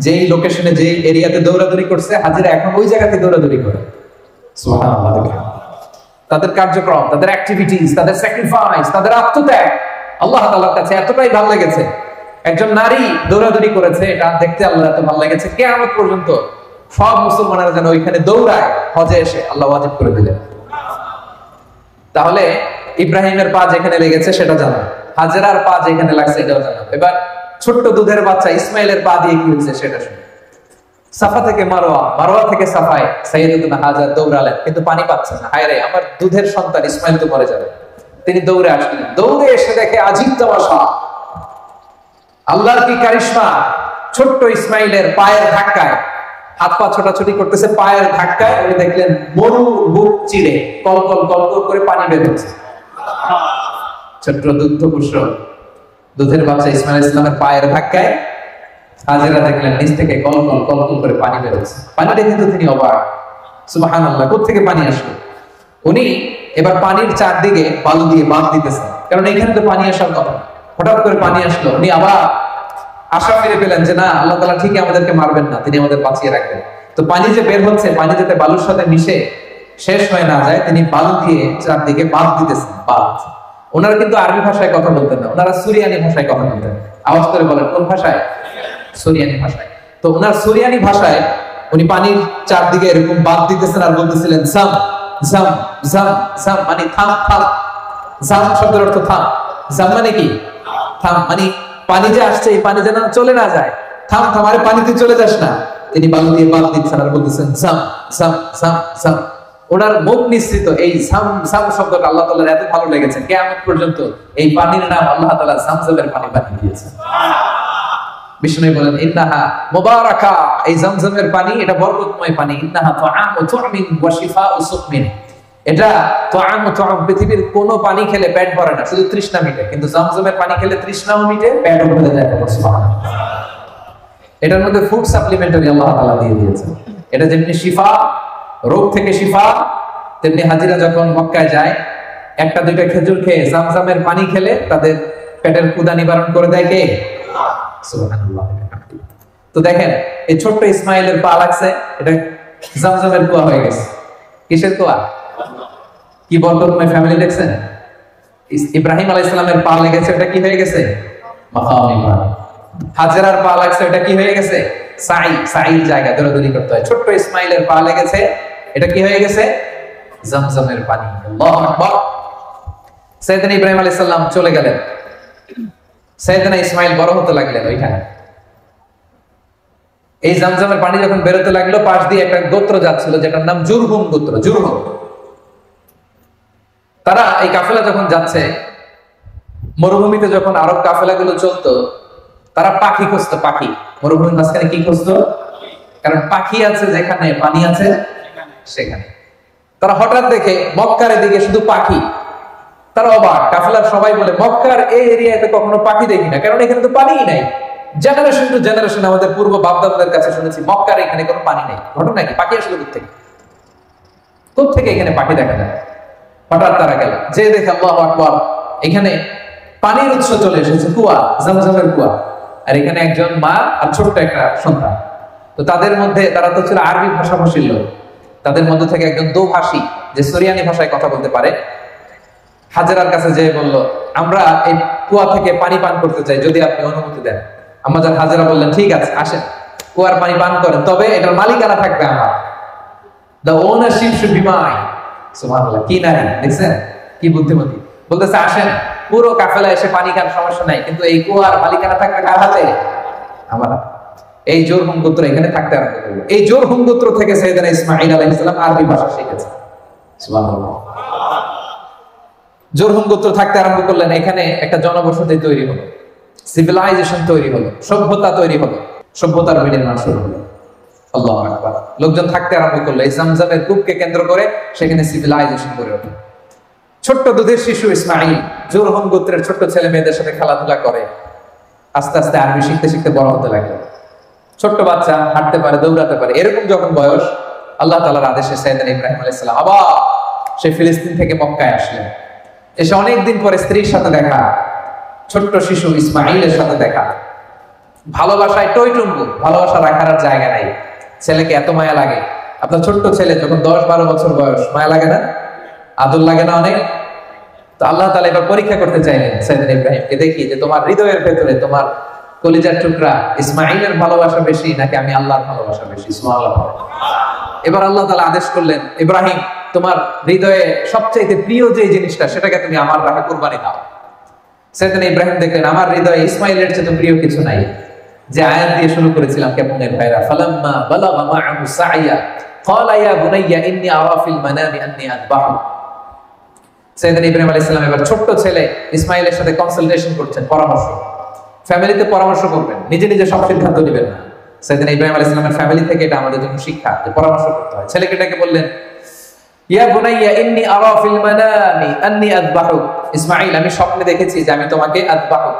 যেই লোকেশনে, যেই এরিয়াতে দৌড়াদৌড়ি করছে, হাজিরা এখন ওই জায়গাতে দৌড়াদৌড়ি করে। সুবহানাল্লাহ। তাদের কার্যক্রম, তাদের অ্যাক্টিভিটিস, তাদের স্যাক্রিফাইস, তাদের আত্মত্যাগ আল্লাহ তাআলার কাছে এতটাই ভালো লেগেছে। একজন নারী দৌড়াদৌড়ি করেছে, এটা দেখতে আল্লাহ এত ভালো লেগেছে, কিয়ামত পর্যন্ত সব মুসলমানেরা যেন ওইখানে দৌড়ায়, হজে এসে আল্লাহ ওয়াজিব করে দিলেন। তাহলে ইব্রাহিমের পা যেখানে লেগেছে সেটা জানো, হাজেরার পা যেখানে লাগছে এটাও জানো। এবার ছোট্ট দুধের বাচ্চা ইসমাইলের পা দিয়ে কি হয়েছে সেটা শুনে। সাফা থেকে মারোয়া, মারোয়া থেকে সাফায় সাইয়েদাতুনা হাজার দৌড়ালেন, কিন্তু পানি পাচ্ছেন না। হায় রে, আমার দুধের সন্তান ইসমাইল তো মরে যাবে। তিনি দৌড়ে আসলেন, দৌড়ে এসে দেখে আজীব তামাশা, আল্লাহর কি কারিশমা। ছোট্ট ইসমাইলের পায়ের ধাক্কায়, হাত পা ছোটাছুটি করতেছে, পায়ের ধাক্কায় উনি দেখলেন মরুর বুক চিড়ে কলকল কলকল করে পানি বের হচ্ছে। ছোট্ট দুগ্ধপুষ্য দুধের বাচ্চা ইসমাইল ইসলামের পায়ের ধাক্কায় হাজেরা দেখলেন নিচ থেকে কলকল কলকল করে পানি বের হচ্ছে। পানিটা কিন্তু তিনি অবাক, সুবহানাল্লাহ, কোত্থেকে পানি আসলো। উনি এবার পানির চারদিকে বালু দিয়ে বাঁধ দিতেছেন, কারণ এখানে তো পানি আসার কথা। হঠাৎ করে পানি আসলো, উনি আবার আশা ফিরে পেলেন যে না, আল্লাহ তাআলা ঠিকই আমাদেরকে মারবেন না, তিনি আমাদের বাঁচিয়ে রাখবেন। তো পানি যে বের হচ্ছে, পানি যাতে বালুর সাথে মিশে শেষ হয়ে না যায়, তিনি বালু দিয়ে চারদিকে বাঁধ দিতেছেন। বাঁধ, ওনারা কিন্তু আরবি ভাষায় কথা বলতেন না, ওনারা সুরিয়ানি ভাষায় কথা বলতেন। আওয়াজ করে বলেন কোন ভাষায়? সুরিয়ানি ভাষায়। তো ওনার সুরিয়ানি ভাষায় উনি পানির চারদিকে এরকম বাঁধ দিতেছেন আর বলতেছিলেন জাম জাম জাম জাম, মানে থাম থাম। জাম শব্দের অর্থ থাম। জাম মানে কি? থাম, মানে পানি যে আসছে এই পানি যেন চলে না যায়, থাম থাম, আরে পানিতে চলে যাস না। তিনি বালু দিয়ে বাঁধ দিচ্ছেন আর বলতেছেন জাম জাম জাম জাম। ওনার মুখ নিঃসৃত এই সাম সাম শব্দটা আল্লাহ তাআলার এত ভালো লেগেছে, কিয়ামত পর্যন্ত এই পানির নাম আল্লাহ তাআলা জামজামের পানি বানিয়ে দিয়েছেন। বিষ্ণু বলেন ইন্নাহা মুবারাকা, এই জামজামের পানি এটা বরকতময় পানি। ইন্নাহা তুআমু তুমিন ওয়া শিফাউ সুকমিন, এটা তুআমু তুআম, পৃথিবীর কোন পানি খেলে পেট ভরে না, শুধু তৃষ্ণা মিটে, কিন্তু জামজামের পানি খেলে তৃষ্ণাও মিটে, পেটও ভরে যায়। সুবহানাল্লাহ। এটার মধ্যে ফুড সাপ্লিমেন্টারি আল্লাহ তাআলা দিয়ে দিয়েছেন। এটা যেমনি শিফা, রোগ থেকে শিফা, তেমনি হাজিরা যখন মক্কায় যায় একটা দুইটা খেজুর খেয়ে জামজামের পানি খেলে তাদের পেটের ক্ষুধা নিবারণ করে দেয় কে? সুবহানাল্লাহ। তো দেখেন এই ছোট্ট ইসমাইলের পা লাগছে, এটা জামজামের কুয়া হয়ে গেছে। কিসের কুয়া? কি বরকতময় ফ্যামিলি দেখছেন। ইব্রাহিম আলাইহিস সালামের পা লেগেছে, এটা কি হয়ে গেছে? মাকাম ইব্রাহিম। হাজেরার পা লাগছে, এটা কি হয়ে গেছে? সাই, সাইর জায়গা দৌড়াদৌড়ি করতে হয়। ছোট্ট ইসমাইলের পা লেগেছে, এটা কি হয়ে গেছে? জামজামের পানি। আল্লাহু আকবার। সাইয়েদনা ইব্রাহিম আলাইহিস সালাম চলে গেলেন, সাইয়েদনা ইসমাইল বড় হতে লাগলেন ওইখানে। এই জামজামের পানি যখন বেরোতে লাগলো, পাশ দিয়ে একটা গোত্র যাচ্ছিল যেটার নাম জুরহুম গোত্র। জুরহুম, তারা এই কাফেলা যখন যাচ্ছে, মরুভূমিতে যখন আরব কাফেলাগুলো চলতো, তারা পাখি খুঁজতো। পাখি মরুভূমির মাঝখানে কি খুঁজতো? কারণ পাখি আছে যেখানে, পানি আছে সেখানে। তারা হঠাৎ দেখে মক্কার দিকে শুধু পাখি। তারা অবাক, কাফেলার সবাই বলে মক্কার এই এরিয়াতে কখনো পাখি দেখি না, কারণ এখানে তো পানিই নাই। জেনারেশন টু জেনারেশন আমাদের পূর্ব বাপদাদাদের কাছে শুনেছি মক্কার এখানে কোনো পানি নেই। ঘটনা কি? পাখি আসলে কোত্থেকে এখানে পাখি দেখা যায়? হঠাৎ তারা গেল, যে দেখে আল্লাহু আকবার, এখানে পানির উৎস চলে এসেছে, কুয়া, জমজমের কুয়া, আর এখানে একজন মা আর ছোট্ট একটা সন্তান। তো তাদের মধ্যে, তারা তো ছিল আরবি ভাষাভাষীর লোক, তাদের মধ্যে থেকে একজন দোভাষী, যে সরিয়ানি ভাষায় কথা বলতে পারে, হাজেরার কাছে যেয়ে বলল, আমরা এই কুয়া থেকে পানি পান করতে চাই, যদি আপনি অনুমতি দেন। আম্মাজান হাজেরা বললেন, ঠিক আছে, আসেন, কুয়ার পানি পান করেন, তবে এটার মালিকানা থাকবে আমার। The ownership should be mine. সুবহানাল্লাহ, কি নারী দেখছেন, কি বুদ্ধিমতী। বলতেছে, আসেন, পুরো কাফেলা এসে পানি খান, সমস্যা নাই, কিন্তু এই কুয়ার মালিকানা থাকবে কার হাতে? আমার। এই জোরহুম গোত্র এখানে থাকতে আরম্ভ করলো। এই জোরহুম গোত্র থেকে সাইয়েদনা ইসমাঈল আলাইহিস সালাম আরবি ভাষা শিখেছে। সুবহানাল্লাহ। জোরহুম গোত্র থাকতে আরম্ভ করলেন, এখানে একটা জনবসতি তৈরি হলো, সিভিলাইজেশন তৈরি হলো, সভ্যতা তৈরি হলো, সভ্যতার বিনির্মাণ শুরু হলো। আল্লাহু আকবার। লোকজন থাকতে আরম্ভ করলো, এই জমজমের কূপকে কেন্দ্র করে সেখানে সিভিলাইজেশন গড়ে ওঠে। ছোট্ট দুধের শিশু ইসমাঈল জোরহুম গোত্রের ছোট্ট ছেলে মেয়েদের সাথে খেলাধুলা করে, আস্তে আস্তে আরবি শিখতে শিখতে বড় হতে লাগলো। ছোট্ট বাচ্চা, হাঁটতে পারে, দৌড়াতে পারে। এরকম যখন বয়স, আল্লাহ তাআলার আদেশে সাইয়েদনা ইব্রাহিম আলাইহিস সালাম আবার সে ফিলিস্তিন থেকে মক্কায় আসলেন। এসে অনেকদিন পরে স্ত্রীর সাথে দেখা, ছোট্ট শিশু ইসমাঈলের সাথে দেখা, ভালোবাসায় টইটুম্বু, ভালোবাসা রাখার আর জায়গা নাই। ছেলেকে এত মায়া লাগে। আপনার ছোট্ট ছেলে যখন 10-12 বছর বয়স, মায়া লাগে না? আদর লাগে না অনেক? তো আল্লাহ তাআলা এবার পরীক্ষা করতে চাইলেন সাইয়েদনা ইব্রাহিমকে, দেখি যে তোমার হৃদয়ের ভেতরে, তোমার কলিজার টুকরা ইসমাঈলের ভালোবাসা বেশি নাকি আমি আল্লাহর ভালোবাসা বেশি? সুবহানাল্লাহ। এবার আল্লাহ তাআলা আদেশ করলেন, ইব্রাহিম, তোমার হৃদয়ে সবচেয়ে প্রিয় যে জিনিসটা, সেটাকে তুমি আমার রাহে কুরবানি দাও। সাইয়েদনা ইব্রাহিম দেখলেন, আমার হৃদয়ে ইসমাঈলের চেয়ে প্রিয় কিছু নাই। যে আয়াত দিয়ে শুরু করেছিলাম কেমনের ভাইরা, ফালাম্মা বালাগা মাআহু সাইয়া ক্বালা ইয়া বুনাইয়া ইন্নী আরা ফিল মানামি আন্নী আযবাহু। সাইয়েদনা ইব্রাহিম আলাইহিস সালাম এবার ছোট্ট ছেলে ইসমাঈলের সাথে কনসালটেশন করছেন, পরামর্শ। ফ্যামিলিতে পরামর্শ করবেন, নিজে নিজে সব সিদ্ধান্ত নেবেন না। সাইয়েদনা ইব্রাহিম আলাইহিস সালামের ফ্যামিলি থেকে এটা আমাদের জন্য শিক্ষা, যে পরামর্শ করতে হয়। ছেলেকে ডেকে বললেন, ইয়া বুনাইয়া ইন্নী আরা ফিল মানামি আন্নী আযবাহু, ইসমাঈল, আমি স্বপ্নে দেখেছি যে আমি তোমাকে আযবাহু,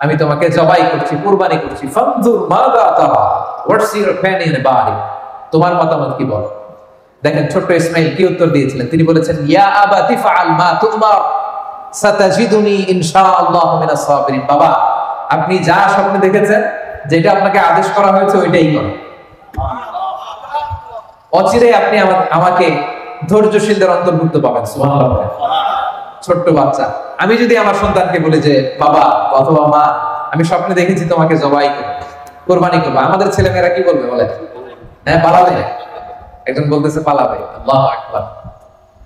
আমি তোমাকে জবাই করছি, কুরবানি করছি। ফানজুর মাযা তারা, what's your opinion about it, তোমার মতামত কি বল? দেখেন ছোট্ট ইসমাঈল কি উত্তর দিয়েছিলেন। তিনি বলেছেন, ইয়া আবাতি ফাআল মা তুমার সাতাজিদুনি ইনশাআল্লাহু মিনাস সাবিরিন। বাবা, আপনি যা স্বপ্নে দেখেছেন, যেটা আপনাকে আদেশ করা হয়েছে, ওইটাই করেন। অচিরে আপনি আমাকে ধৈর্যশীলদের অন্তর্ভুক্ত পাবেন। সুবহানাল্লাহ। ছোট্ট বাচ্চা, আমি যদি আমার সন্তানকে বলি যে বাবা অথবা মা, আমি স্বপ্নে দেখেছি তোমাকে জবাই করব, কুরবানি করব, আমাদের ছেলেমেয়েরা কি বলবে বলে? হ্যাঁ, পালাবে। একজন বলতেছে পালাবে। আল্লাহু আকবার।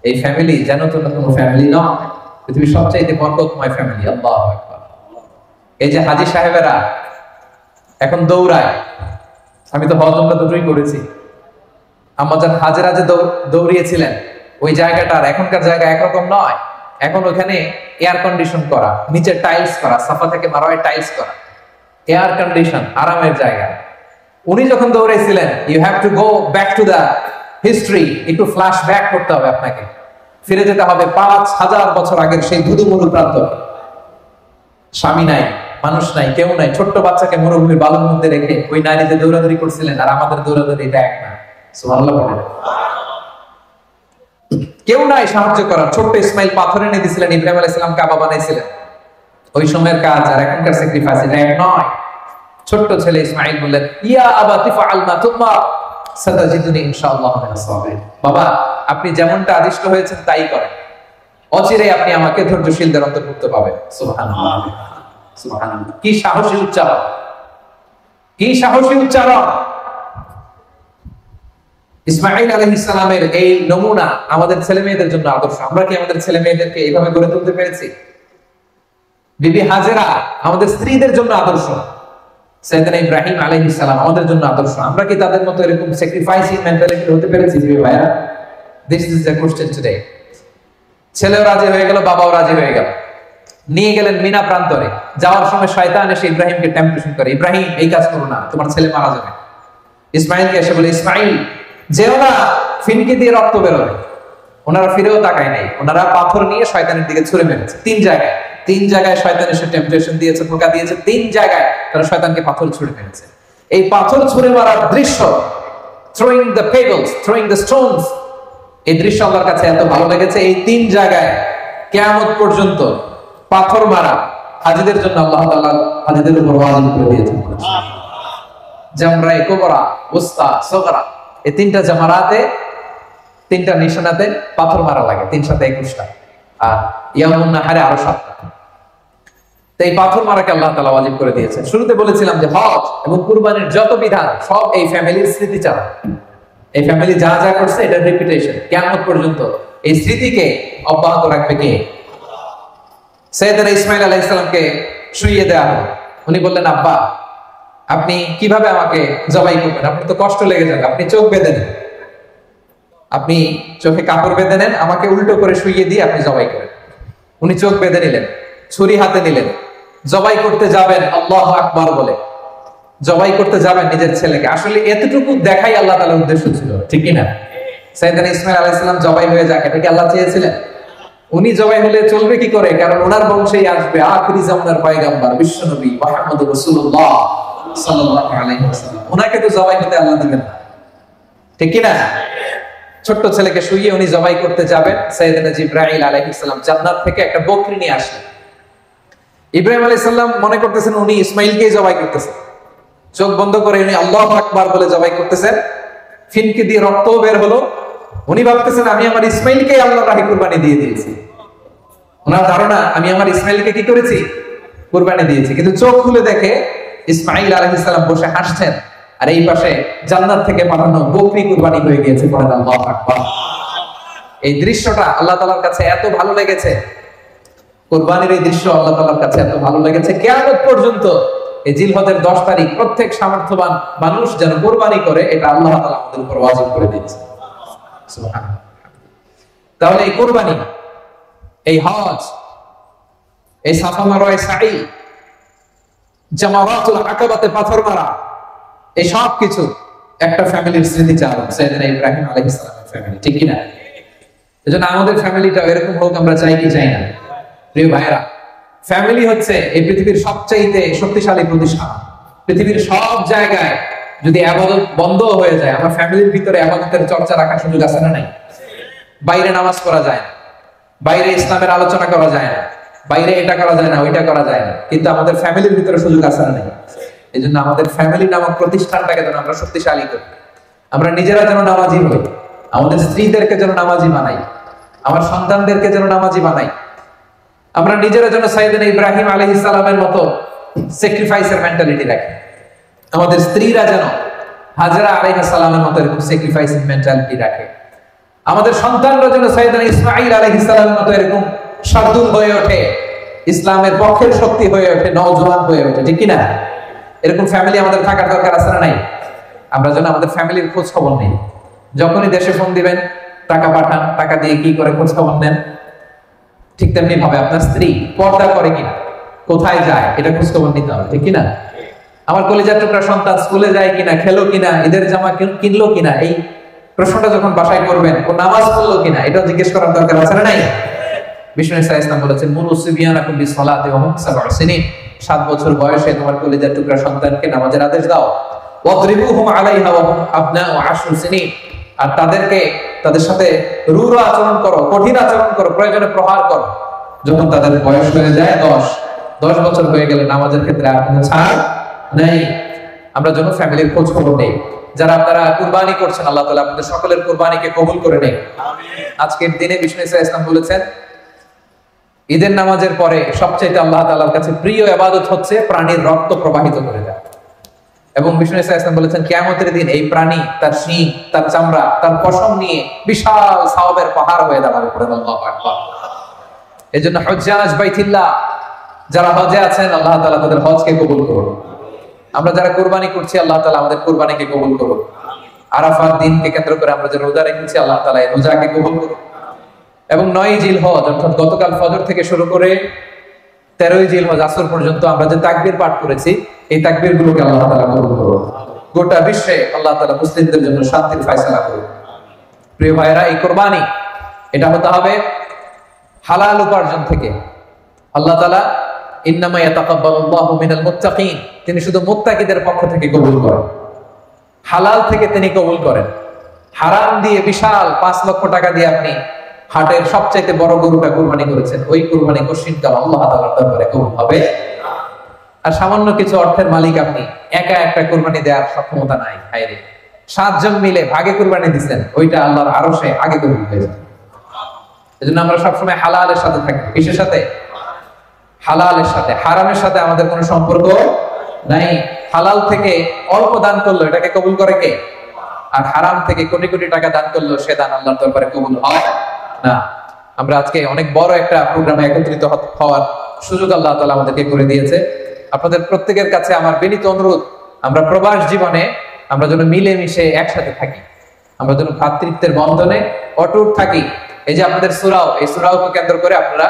এই ফ্যামিলি যেন তো কোনো ফ্যামিলি নয়, পৃথিবীর সবচাইতে বরকতময় ফ্যামিলি। আল্লাহু আকবার। এই যে হাজী সাহেবেরা এখন দৌড়ায়, আমি তো হজ উমরা দুটোই করেছি। আম্মাজান হাজেরা যে দৌড়িয়েছিলেন, ওই জায়গাটা আর এখনকার জায়গা একরকম নয়। এখন ওখানে এয়ার কন্ডিশন করা, নিচে টাইলস করা, সাফা থেকে মারোয় টাইলস করা, এয়ার কন্ডিশন, আরামের জায়গা। উনি যখন দৌড়েছিলেন, you have to go back to the history, একটু ফ্ল্যাশ ব্যাক করতে হবে আপনাকে, ফিরে যেতে হবে 5000 বছর আগের সেই ধুধুমরু প্রান্ত। স্বামী নাই, মানুষ নাই, কেউ নাই, ছোট্ট বাচ্চাকে মরুভূমির বালুর মধ্যে রেখে ওই নারীদের দৌড়াদৌড়ি করছিলেন, আর আমাদের দৌড়াদৌড়ি এটা এক না। সুবহানাল্লাহ। কেউ নাই সাহায্য করার। ছোট্ট ইসমাইল পাথর এনে দিয়েছিলেন, ইব্রাহিম আলাইহিস সালাম কাবা বানাইছিলেন। ওই সময়ের কাজ আর এখনকার স্যাক্রিফাইস এটা এক নয়। ছোট্ট ছেলে ইসমাইল বললেন, ইয়া আবাতি ফাআল মা তুমার সাতাজিদুনি ইনশাআল্লাহু মিনাস সাবিরিন। বাবা, আপনি যেমনটা আদিষ্ট হয়েছেন তাই করেন, অচিরে আপনি আমাকে ধৈর্যশীলদের অন্তর্ভুক্ত পাবেন। সুবহানাল্লাহ, সুবহানাল্লাহ। কি সাহসী উচ্চারণ, কি সাহসী উচ্চারণ! ইসমাঈল আলাইহিস সালামের এই নমুনা আমাদের ছেলে মেয়েদের জন্য আদর্শ। আমরা কি আমাদের ছেলে মেয়েদেরকে এইভাবে গড়ে তুলতে পেরেছি? বিবি হাজেরা আমাদের স্ত্রীদের জন্য আদর্শ, সাইয়েদনা ইব্রাহিম আলাইহিস সালাম আমাদের জন্য আদর্শ। আমরা কি তাদের মতো এরকম স্যাক্রিফাইসিং মেন্টালিটি হতে পেরেছি ভাইয়া? This is the question today. ছেলেও রাজি হয়ে গেল, বাবাও রাজি হয়ে গেল। নিয়ে গেলেন মিনা প্রান্তরে। যাওয়ার সময় শয়তান এসে ইব্রাহিমকে টেম্পটেশন করে, ইব্রাহিম এই কাজ করো না, তোমার ছেলে মারা যাবে। ইসমাঈলকে এসে বলে, ইসমাঈল যেও না, ফিনকি দিয়ে রক্ত বেরোবে। ওনারা ফিরেও তাকায় নাই, ওনারা পাথর নিয়ে শয়তানের দিকে ছুঁড়ে মেরেছে 3 জায়গায়। তিন জায়গায় শয়তান এসে টেম্পটেশন দিয়েছে, ধোঁকা দিয়েছে, তিন জায়গায় তারা শয়তানকে পাথর ছুঁড়ে মেরেছে। এই পাথর ছুঁড়ে মারার দৃশ্য, throwing the pebbles, throwing the stones, এই দৃশ্য আল্লাহর কাছে এত ভালো লেগেছে, এই তিন জায়গায় কিয়ামত পর্যন্ত পাথর মারা হাজীদের জন্য আল্লাহ তাআলা হাজীদের উপর ওয়াজিব করে দিয়েছেন। জামরায়ে কুবরা, উসতা, সুগরা, এই তিনটা জামারাতে, তিনটা নিশানাতে পাথর মারা লাগে, 3 সাথে 21টা, আর ইয়ামুন নাহারে আরো 7টা। তো এই পাথর মারাকে আল্লাহ তাআলা ওয়াজিব করে দিয়েছেন। শুরুতে বলেছিলাম যে হজ এবং কুরবানির যত বিধান সব এই ফ্যামিলির স্মৃতিচারণ। এই ফ্যামিলি যা যা করছে এটা রিপিটেশন, কিয়ামত পর্যন্ত এই স্মৃতিকে অব্যাহত রাখবে কে? সাইয়েদনা ইসমাঈল আলাইহিস সালামকে শুইয়ে দেওয়া হলো। উনি বললেন, আব্বা আপনি কিভাবে আমাকে জবাই করবেন? আপনার তো কষ্ট লেগে যাবে, আপনি চোখ বেঁধে নেন, আপনি চোখে কাপড় বেঁধে নেন, আমাকে উল্টো করে শুইয়ে দিয়ে আপনি জবাই করেন। উনি চোখ বেঁধে নিলেন, ছুরি হাতে নিলেন, জবাই করতে যাবেন আল্লাহু আকবার বলে জবাই করতে যাবেন নিজের ছেলেকে। আসলে এতটুকু দেখাই আল্লাহ তাআলার উদ্দেশ্য ছিল, ঠিক কি না? সাইয়েদনা ইসমাঈল আলাইহিস সালাম জবাই হয়ে যাক, এটা কি আল্লাহ চেয়েছিলেন? উনি জবাই হলে চলবে কি করে? কারণ ওনার বংশেই আসবে আখিরি জামানার পয়গম্বর বিশ্বনবী মুহাম্মদুর রাসূলুল্লাহ সাল্লাল্লাহু আলাইহি ওয়াসাল্লাম। ওনাকে তো জবাই হতে আল্লাহ দিবেন না, ঠিক কি না? ছোট্ট ছেলেকে শুইয়ে উনি জবাই করতে যাবেন। সাইয়েদনা জিবরাইল আলাইহিস সালাম জান্নাত থেকে একটা বকরি নিয়ে আসলেন। ইব্রাহিম আলাইহিস সালাম মনে করতেছেন উনি ইসমাইলকেই জবাই করতেছেন, চোখ বন্ধ করে উনি আল্লাহু আকবার বলে জবাই করতেছেন। ফিনকি দিয়ে রক্ত বের হলো। উনি ভাবতেছেন আমি আমার ইসমাইলকে আল্লাহর রাহে কুরবানি দিয়ে দিয়েছি। ওনার ধারণা আমি আমার ইসমাইলকে কি করেছি? কুরবানি দিয়েছি। কিন্তু চোখ খুলে দেখে ইসমাইল আলাইহিস সালাম বসে হাসছেন, আর এই পাশে জান্নাত থেকে পাঠানো বকরি কুরবানি হয়ে গিয়েছে। পড়েন আল্লাহু আকবার। এই দৃশ্যটা আল্লাহ তাআলার কাছে এত ভালো লেগেছে, কুরবানির এই দৃশ্য আল্লাহ তাআলার কাছে এত ভালো লেগেছে, কিয়ামত পর্যন্ত এই জিলহজের 10 তারিখ প্রত্যেক সামর্থ্যবান মানুষ যেন কুরবানি করে, এটা আল্লাহ তাআলা আমাদের উপর ওয়াজিব করে দিয়েছে। সুবহানাল্লাহ। তাহলে এই কুরবানি, এই হজ, এই সাফা মারওয়া, সাই, জামারাতুল আকাবাতে পাথর মারা, এই সব কিছু একটা ফ্যামিলির স্মৃতিচারণ, সাইয়েদনা ইব্রাহিম আলাইহিস সালামের ফ্যামিলি, ঠিক কি না? এজন্য আমাদের ফ্যামিলিটা এরকম হোক, আমরা চাই কি চাই না? প্রিয় ভাইরা, ফ্যামিলি হচ্ছে এই পৃথিবীর সবচাইতে শক্তিশালী প্রতিষ্ঠান। পৃথিবীর সব জায়গায় যদি ইবাদত বন্ধ হয়ে যায়, আমার ফ্যামিলির ভিতরে ইবাদতের চর্চা রাখার সুযোগ আছে না নাই? বাইরে নামাজ পড়া যায় না, বাইরে ইসলামের আলোচনা করা যায় না, বাইরে এটা করা যায় না, ওইটা করা যায় না, কিন্তু আমাদের ফ্যামিলির ভিতরে সুযোগ আছে না নাই? এই জন্য আমাদের ফ্যামিলি নামক প্রতিষ্ঠানটাকে যেন আমরা শক্তিশালী করি। আমরা নিজেরা যেন নামাজি হই, আমাদের স্ত্রীদেরকে যেন নামাজি বানাই, আমার সন্তানদেরকে যেন নামাজি বানাই। আমরা নিজেরা যেন সাইয়েদনা ইব্রাহিম আলাইহিস সালামের মতো স্যাক্রিফাইসের মেন্টালিটি রাখি। আমাদের স্ত্রীরা যেন হাজরা আলাইহিস সালামের মতো এরকম স্যাক্রিফাইসিং মেন্টালিটি রাখে। আমাদের সন্তানরা যেন সাইয়েদনা ইসমাঈল আলাইহিস সালামের মতো এরকম শার্দুল হয়ে ওঠে, ইসলামের পক্ষের শক্তি হয়ে ওঠে, নওজোয়ান হয়ে ওঠে, ঠিক কি না? এরকম ফ্যামিলি আমাদের থাকার দরকার আছে না নাই? আমরা যেন আমাদের ফ্যামিলির খোঁজ খবর নেই। যখনই দেশে ফোন দিবেন, টাকা পাঠান, টাকা দিয়ে কি করে খোঁজ খবর নেন। ঠিক তেমনি ভাবে আপনার স্ত্রী পর্দা করে কিনা, কোথায় যায়, এটা খোঁজ খবর নিতে হবে, ঠিক কিনা? আমার কলিজার টুকরা সন্তান স্কুলে যায় কিনা, খেলো কিনা, ঈদের জামা কিনলো কিনা, এই প্রশ্নটা যখন বাসায় করবেন, ও নামাজ পড়লো কিনা, এটাও জিজ্ঞেস করার দরকার আছে না নাই? বিষ্ণু ইসা ইসলাম বলেছেন, মুরু সিবিয়ানাকুম বিসসালাতি ওয়া হুম 7 সিনিন, 7 বছর বয়সে তোমার কলিজার টুকরা সন্তানকে নামাজের আদেশ দাও। ওয়াদরিবুহুম আলাইহা ওয়া হুম আবনাউ 10 সিনিন, আর তাদের সাথে রূঢ় আচরণ করো, কঠিন আচরণ করো, প্রয়োজনে প্রহার করো যখন তাদের বয়স হয়ে যায় 10 বছর হয়ে গেলে নামাজের ক্ষেত্রে আর কোনো ছাড় নেই। আমরা যেন ফ্যামিলির খোঁজ খবর নেই। যারা আপনারা কুরবানি করছেন, আল্লাহ তাআলা আপনাদের সকলের কুরবানিকে কবুল করে নেন। আজকের দিনে বিষ্ণু ইসা ইসলাম বলেছেন, ঈদের নামাজের পরে সবচেয়ে আল্লাহ তাআলার কাছে প্রিয় ইবাদত হচ্ছে প্রাণীর রক্ত প্রবাহিত করে দেওয়া। এবং বিষ্ণু ইসা ইসলাম বলেছেন, কিয়ামতের দিন এই প্রাণী তার শিং, তার চামড়া, তার পশম নিয়ে বিশাল সওয়াবের পাহাড় হয়ে দাঁড়াবে। পড়েন আল্লাহু আকবার। এজন্য হুজ্জাজ বাইতুল্লাহ যারা হজে আছেন, আল্লাহ তাআলা তাদের হজকে কবুল করুন। আমরা যারা কুরবানি করছি, আল্লাহ তাআলা আমাদের কুরবানিকে কবুল করুন। আরাফার দিনকে কেন্দ্র করে আমরা যে রোজা রেখেছি, আল্লাহ তাআলা এই রোজাকে কবুল করুন। এবং 9 জিলহজ অর্থাৎ গতকাল ফজর থেকে শুরু করে 13 জিলহজ আসর পর্যন্ত আমরা যে তাকবীর পাঠ করেছি, এই তাকবীর গুলোকে আল্লাহ তাআলা কবুল করুন। গোটা বিশ্বে আল্লাহ তাআলা মুসলিমদের জন্য শান্তির ফয়সালা করুন। প্রিয় ভাইরা, এই কুরবানি এটা হতে হবে হালাল উপার্জন থেকে, আল্লাহ তাআলা ইন্নামা ইয়াতাকাব্বালুল্লাহু মিনাল মুত্তাকিন, তিনি শুধু মুত্তাকিদের পক্ষ থেকে কবুল করেন, হালাল থেকে তিনি কবুল করেন। হারাম দিয়ে বিশাল 5 লক্ষ টাকা দিয়ে আপনি হাটের সবচাইতে বড় গরুটা কুরবানি করেছেন, ওই কুরবানি কোশ্চিনকাল আল্লাহ তাআলার দরবারে কবুল হবে। আর সামান্য কিছু অর্থের মালিক আপনি, একা একটা কুরবানি দেওয়ার সক্ষমতা নাই, হায়রে 7 জন মিলে ভাগে কুরবানি দিচ্ছেন, ওইটা আল্লাহর আরশে আগে কবুল হয়ে যাবে। এজন্য আমরা সবসময় হালালের সাথে থাকি। কিসের সাথে? হালালের সাথে। হারামের সাথে আমাদের কোনো সম্পর্ক নাই। হালাল থেকে অল্প দান করলো এটাকে কবুল করে কে? আর হারাম থেকে কোটি কোটি টাকা দান করলো সে দান আল্লাহর দরবারে কবুল হয় না। আমরা আজকে অনেক বড় একটা প্রোগ্রামে একত্রিত হওয়ার সুযোগ আল্লাহ তাআলা আমাদেরকে করে দিয়েছে। আপনাদের প্রত্যেকের কাছে আমার বিনীত অনুরোধ, আমরা প্রবাস জীবনে আমরা যেন মিলেমিশে একসাথে থাকি, আমরা যেন ভ্রাতৃত্বের বন্ধনে অটুট থাকি। এই যে আপনাদের সূরাও, এই সূরাওকে কেন্দ্র করে আপনারা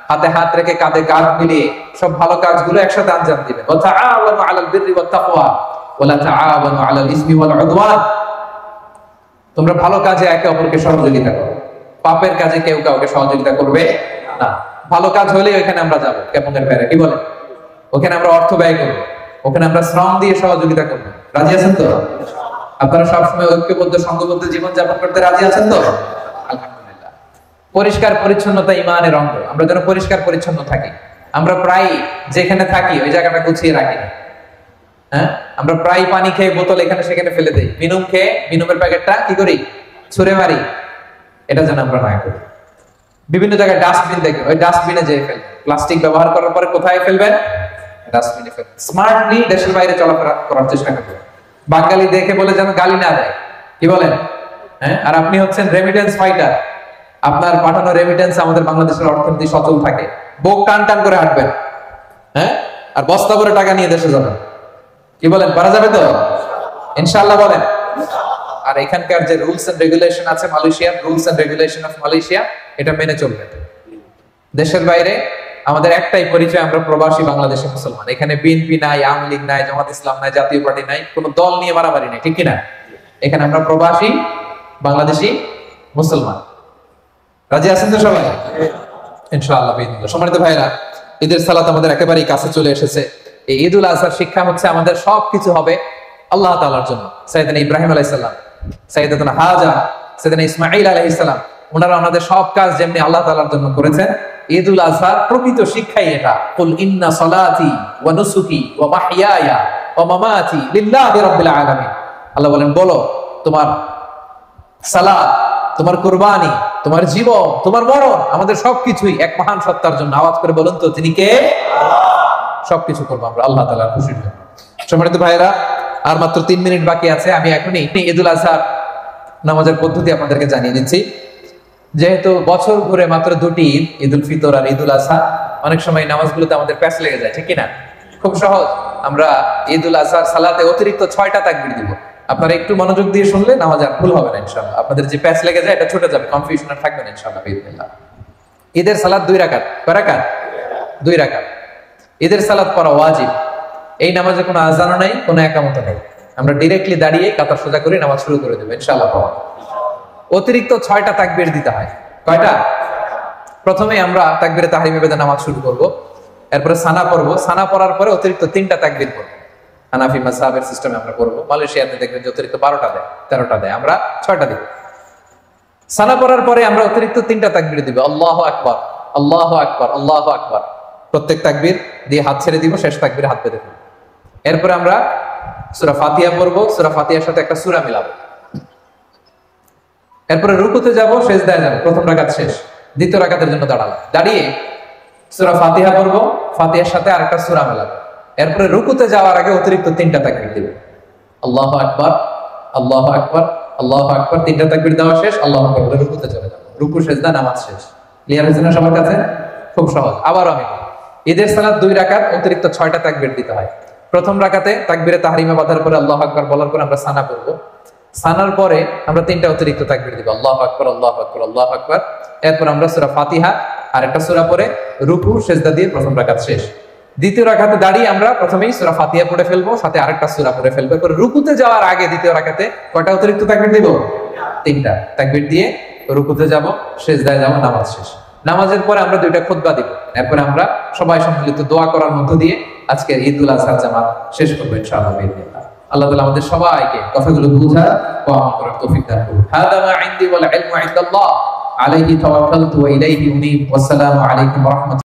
হাতে হাত রেখে কাঁধে কাঁধ মিলিয়ে সব ভালো কাজগুলো একসাথে আঞ্জাম দিবেন। ওয়া তাআওয়ানু আলাল বিররি ওয়াত তাকওয়া ওয়া লা তাআওয়ানু আলাল ইসমি ওয়াল উদওয়ান। তোমরা ভালো কাজে একে অপরকে সহযোগিতা করো, পাপের কাজে কেউ কাউকে সহযোগিতা করবে না। ভালো কাজ হলে ওখানে আমরা যাব, কেমনের ভাইরা কি বলেন? ওখানে আমরা অর্থ ব্যয় করব, ওখানে আমরা শ্রম দিয়ে সহযোগিতা করব। রাজি আছেন তো? আপনারা সবসময় ঐক্যবদ্ধ সংঘবদ্ধ জীবন যাপন করতে রাজি আছেন তো? আলহামদুলিল্লাহ। পরিষ্কার পরিচ্ছন্নতা ঈমানের অঙ্গ, আমরা যেন পরিষ্কার পরিচ্ছন্ন থাকি। আমরা প্রায় যেখানে থাকি ওই জায়গাটা গুছিয়ে রাখি না। হ্যাঁ, আমরা প্রায় পানি খেয়ে বোতল এখানে সেখানে ফেলে দেই, মিনুম খেয়ে মিনুমের প্যাকেটটা কি করি? ছুঁড়ে মারি। এটা যেন আমরা না করি। বিভিন্ন জায়গায় ডাস্টবিন দেখবেন, ওই ডাস্টবিনে যেয়ে ফেলবেন। প্লাস্টিক ব্যবহার করার পরে কোথায় ফেলবেন? ডাস্টবিনে ফেলবেন। স্মার্টলি দেশের বাইরে চলাফেরা করার চেষ্টা করবেন। বাঙালি দেখে বলে যেন গালি না দেয়, কি বলেন? হ্যাঁ, আর আপনি হচ্ছেন রেমিটেন্স ফাইটার, আপনার পাঠানো রেমিটেন্স আমাদের বাংলাদেশের অর্থনীতি সচল থাকে। বুক টান টান করে হাঁটবেন, হ্যাঁ, আর বস্তা ভরে টাকা নিয়ে দেশে যাবেন। কি বলেন, পারা যাবে তো? ইনশাআল্লাহ বলেন। আর এখানকার যে রুলস এন্ড রেগুলেশন আছে, মালয়েশিয়ার rules and regulation of Malaysia, এটা মেনে চলবে। দেশের বাইরে আমাদের একটাই পরিচয়, আমরা প্রবাসী বাংলাদেশি মুসলমান। এখানে বিএনপি নাই, আওয়ামী লীগ নাই, জামাত ইসলাম নাই, জাতীয় পার্টি নাই, কোন দল নিয়ে মারামারি নাই, ঠিক কিনা? এখানে আমরা প্রবাসী বাংলাদেশি মুসলমান। রাজি আছেন তো সবাই? ইনশাআল্লাহ বিইذنিল্লাহ। সম্মানিত ভাইরা, ঈদের সালাত আমাদের একেবারেই কাছে চলে এসেছে। এই ঈদুল আজহার শিক্ষা হচ্ছে আমাদের সবকিছু হবে আল্লাহ তাআলার জন্য। সাইয়েদনা ইব্রাহিম আলাইহিস সালাম, সাইয়েদাতুনা হাজা, সাইয়েদনা ইসমাঈল আলাইহিস সালাম, ওনারা ওনাদের সব কাজ যেমনি আল্লাহ তাআলার জন্য করেছেন, ঈদুল আজহার প্রকৃত শিক্ষাই এটা। কুল ইন্না সলাতি ওয়া নুসুকি ওয়া মাহইয়ায়া ওয়া মামাতি লিল্লাহি রাব্বিল আলামিন। আল্লাহ বলেন, বলো তোমার সালাত, তোমার কুরবানি, তোমার জীবন, তোমার মরণ, আমাদের সবকিছুই এক মহান সত্তার জন্য। আওয়াজ করে বলুন তো, তিনি কে? সবকিছু করবো আমরা আল্লাহ তাআলার খুশির জন্য। সম্মানিত ভাইরা, আর মাত্র 3 মিনিট বাকি আছে। আমি এখনই ঈদুল আজহার নামাজের পদ্ধতি আপনাদেরকে জানিয়ে দিচ্ছি। যেহেতু বছর ঘুরে মাত্র 2টি ঈদ, ঈদুল ফিতর আর ঈদুল আজহা, অনেক সময় নামাজগুলোতে আমাদের প্যাচ লেগে যায়, ঠিক কিনা? খুব সহজ। আমরা ঈদুল আজহার সালাতে অতিরিক্ত 6টা তাকবীর দিব। আপনারা একটু মনোযোগ দিয়ে শুনলে নামাজ আর ভুল হবে না ইনশাআল্লাহ। আপনাদের যে প্যাচ লেগে যায় এটা ছুটে যাবে, কনফিউশন আর থাকবে না ইনশাআল্লাহ বিইذنিল্লাহ। ঈদের সালাত 2 রাকাত। কয় রাকাত? 2 রাকাত। ঈদের সালাত পড়া ওয়াজিব। এই নামাজে কোনো আযানও নাই, কোনো ইকামত নাই। আমরা ডাইরেক্টলি দাঁড়িয়ে কাতার সোজা করে নামাজ শুরু করে দেব ইনশাআল্লাহ। অতিরিক্ত 6টা তাকবীর দিতে হয়। কয়টা? প্রথমে আমরা তাকবীরে তাহরিমে বেদে নামাজ শুরু করব, এরপরে সানা পড়ব, সানা পড়ার পরে অতিরিক্ত 3টা তাকবীর পড়ব। হানাফি মাযহাবের সিস্টেমে আমরা পড়ব। মালয়েশিয়াতে দেখবেন যে অতিরিক্ত 12টা দেয়, 13টা দেয়, আমরা 6টা দিব। সানা পড়ার পরে আমরা অতিরিক্ত 3টা তাকবীর দিব। আল্লাহু আকবার, আল্লাহু আকবার, আল্লাহু আকবার। প্রত্যেক তাকবীর দিয়ে হাত ছেড়ে দিব, শেষ তাকবীরে হাত বেঁধে দেব। এরপরে আমরা সূরা ফাতিহা পড়ব, সূরা ফাতিহার সাথে একটা সূরা মিলাবো। এরপরে রুকুতে যাব, সিজদায় যাব। প্রথম রাকাত শেষ, দ্বিতীয় রাকাতের জন্য দাঁড়াবো। দাঁড়িয়ে সূরা ফাতিহা পড়ব, ফাতিহার সাথে আরেকটা সূরা মিলাবো। এরপরে রুকুতে যাওয়ার আগে অতিরিক্ত 3টা তাকবীর দেব। আল্লাহু আকবার, আল্লাহু আকবার, আল্লাহু আকবার। 3টা তাকবীর দেওয়া শেষ, আল্লাহু আকবার বলে রুকুতে চলে যাব। রুকু, সিজদা, নামাজ শেষ। ক্লিয়ার হয়েছে না সবার কাছে? খুব সহজ। আবার আমি ঈদের সালাত 2 রাকাত, অতিরিক্ত 6টা তাকবীর দিতে হয়। প্রথম রাকাতে তাকবীরে তাহরিমা বাঁধার পরে আল্লাহু আকবার বলার পরে আমরা সানা পড়ব। সানার পরে আমরা 3টা অতিরিক্ত তাকবীর দিব। আল্লাহু আকবার, আল্লাহু আকবার, আল্লাহু আকবার। এরপর আমরা সূরা ফাতিহা আর একটা সূরা পড়ে রুকু, সিজদা দিয়ে প্রথম রাকাত শেষ। দ্বিতীয় রাকাতে দাঁড়িয়ে আমরা প্রথমেই সূরা ফাতিহা পড়ে ফেলবো, সাথে আরেকটা সূরা পড়ে ফেলবো। এরপর রুকুতে যাওয়ার আগে দ্বিতীয় রাকাতে কয়টা অতিরিক্ত তাকবীর দিব? 3টা তাকবীর দিয়ে রুকুতে যাব, সিজদায় যাব, নামাজ শেষ। নামাজের পরে আমরা দুইটা খুতবা দিব, এরপরে আমরা সবাই সম্মিলিত দোয়া করার মধ্য দিয়ে আজকের ঈদুল আজহার জামাত শেষ করবো ইনশাআল্লাহ বিইذنিল্লাহ। আল্লাহ তাআলা আমাদের সবাইকে কথাগুলো বুঝার ও আমল করার তৌফিক দান করুন। হাদা মা ইনদি ওয়াল ইলমু ইনদাল্লাহ আলাইহি তাওয়াক্কালতু ওয়া ইলাইহি উনীব। ওয়াসসালামু আলাইকুম ওয়া রাহমাতুল্লাহ।